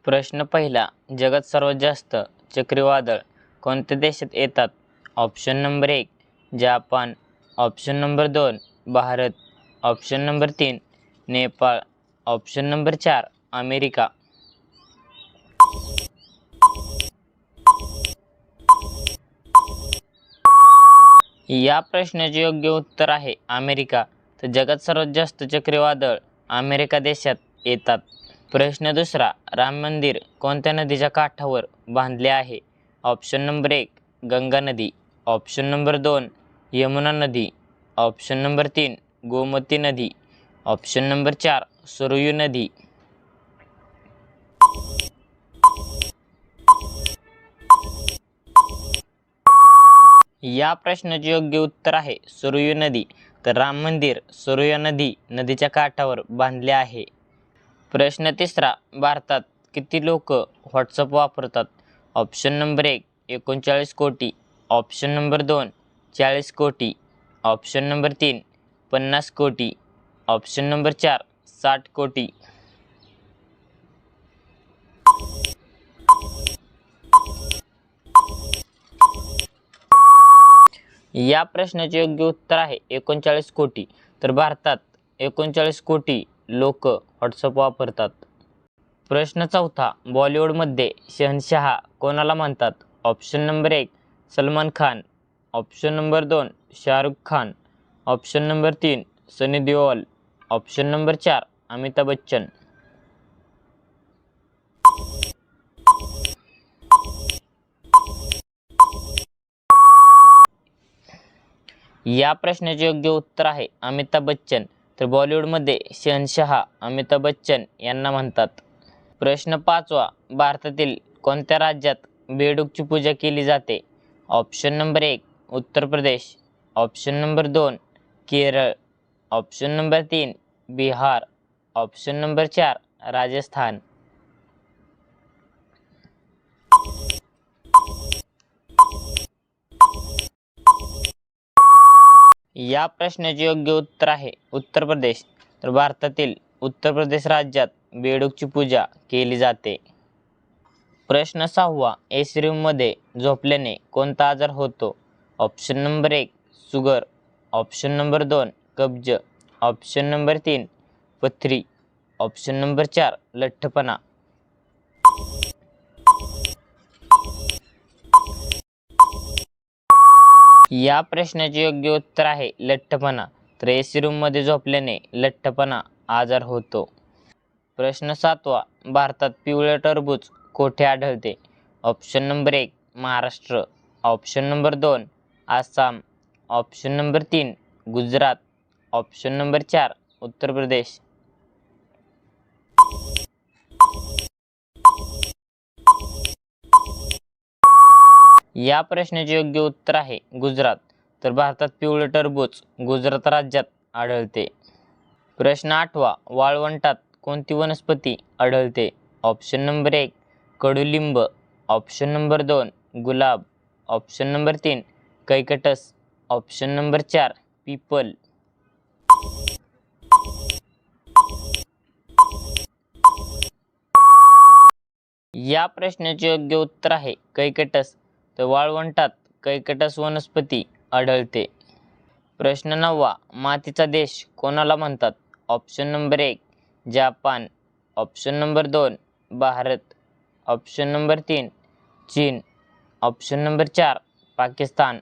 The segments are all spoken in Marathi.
प्रश्न पहिला, जगात सर्वात जास्त चक्रीवादळ कोणत्या देशात येतात? Option number 1 Japan, option number 2 Bharat, option number 3 Nepal, option number 4 America. या प्रश्नाचे योग्य उत्तर आहे अमेरिका. तर जगात सर्वात जास्त चक्रीवादळ अमेरिका देशात येतात. प्रश्न दुसरा, राम मंदिर कोणत्या नदीच्या काठावर बांधले आहे? ऑप्शन नंबर 1 गंगा नदी, ऑप्शन नंबर 2 यमुना नदी, ऑप्शन नंबर 3 गोमती नदी, ऑप्शन नंबर 4 सरयू नदी. या प्रश्नाचे योग्य उत्तर आहे सरयू नदी. तर राम मंदिर सरयू नदीच्या काठावर बांधले आहे. प्रश्न तिसरा, भारतात किती लोक व्हॉट्सअप वापरतात? ऑप्शन नंबर 1 39 कोटी, ऑप्शन नंबर 2 40 कोटी, ऑप्शन नंबर 3 50 कोटी, ऑप्शन नंबर 4 60 कोटी. या प्रश्नाचे योग्य उत्तर आहे 39 कोटी. तर भारतात 39 कोटी लोक व्हॉट्सअप वापरतात. प्रश्न चौथा, बॉलिवूडमध्ये शहनशाह कोणाला म्हणतात? Option number 1 Salman Khan, option number 2 Shahrukh Khan, option number 3 Sunny Deol, option number 4 Amitabh Bachchan. या प्रश्नाचे योग्य उत्तर आहे अमिताभ बच्चन. तर बॉलिवूडमध्ये शहनशाह अमिताभ बच्चन यांना म्हणतात. प्रश्न पाचवा, भारतातील कोणत्या राज्यात बेडूकची पूजा केली जाते? Option number 1 Uttar Pradesh, option number 2 Kerala, option number 3 Bihar, option number 4 Rajasthan. या प्रश्नाचे योग्य उत्तर आहे उत्तर प्रदेश. तर भारतातील उत्तर प्रदेश राज्यात बेडूकची पूजा केली जाते. प्रश्न सहावा, एसी रूममध्ये झोपल्याने कोणता आजार होतो? Option number 1 sugar, option number 2 कब्ज, ऑप्शन नंबर 3 पथरी, ऑप्शन नंबर 4 लठ्ठपणा. या प्रश्नाचे योग्य उत्तर आहे लठ्ठपणा. तर एसी रूममध्ये झोपल्याने लठ्ठपणा आजार होतो. प्रश्न सातवा, भारतात पिवळे टरबूज कोठे आढळते? Option number 1 Maharashtra, option number 2 Assam, option number 3 Gujarat, option number 4 Uttar Pradesh. या प्रश्नाचे योग्य उत्तर आहे गुजरात. तर भारतात पिवळे टरबूज गुजरात राज्यात आढळते. प्रश्न आठवा, वाळवंटात कोणती वनस्पती आढळते? ऑप्शन नंबर 1 कडुलिंब, ऑप्शन नंबर 2 गुलाब, option number 3 cactus, option number 4 पीपल. या प्रश्नाचे योग्य उत्तर आहे कैकटस. तर वाळवंटात कैकटस वनस्पती आढळते. प्रश्न नववा, मातीचा देश कोणाला म्हणतात? Option number 1 Japan, option number 2 Bharat, option number 3 चीन, ऑप्शन नंबर 4 पाकिस्तान.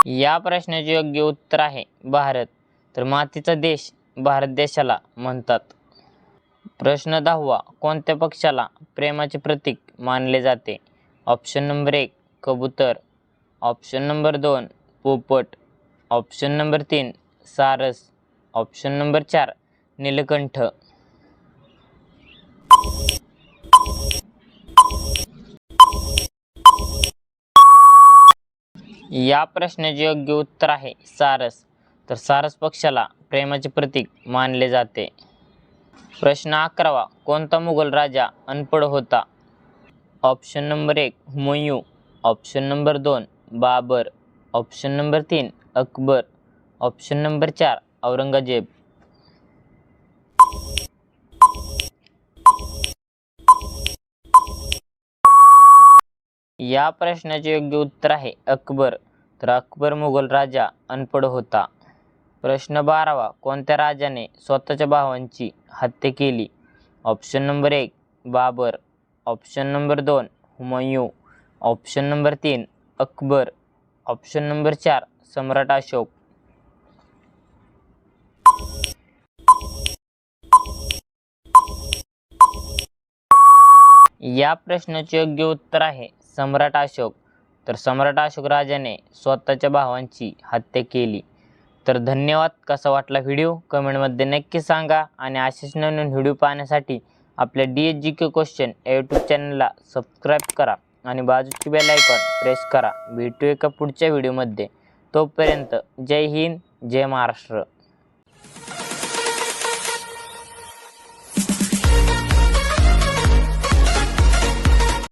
या प्रश्नाचे योग्य उत्तर आहे भारत. तर मातीचा देश भारत देशाला म्हणतात. प्रश्न 10वा, कोणत्या पक्ष्याला प्रेमाचे प्रतीक मानले जाते? ऑप्शन नंबर 1 कबूतर, ऑप्शन नंबर 2 पोपट, ऑप्शन नंबर 3 सारस, ऑप्शन नंबर 4 नीलकंठ. या प्रश्नाचे योग्य उत्तर आहे सारस. तर सारस पक्ष्याला प्रेमाचे प्रतीक मानले जाते. प्रश्न 11वा, कोणता मुघल राजा अनपढ होता? Option number 1 Humayun, option number 2 Babur, option number 3 Akbar, option number 4 Aurangzeb. या प्रश्नाचे योग्य उत्तर आहे अकबर. तर अकबर मुघल राजा अनपढ होता. प्रश्न 12वा, कोणत्या राजाने स्वतःच्या भावांची हत्या केली? Option number 1 Babur, option number 2 Humayun, option number 3 Akbar, option number 4 Samrat Ashok. या प्रश्नाचे योग्य उत्तर आहे सम्राट अशोक. तर सम्राट अशोक राजाने स्वतःच्या भावांची हत्या केली. तर धन्यवाद. कसा वाटला व्हिडिओ कमेंटमध्ये नक्की सांगा आणि असेच नवीन व्हिडिओ पाहण्यासाठी आपल्या DSGK क्वेश्चन या यूट्यूब चॅनलला सबस्क्राईब करा आणि बाजूची बेल आयकॉन प्रेस करा. भेटू एका पुढच्या व्हिडिओमध्ये. तोपर्यंत जय हिंद, जय महाराष्ट्र.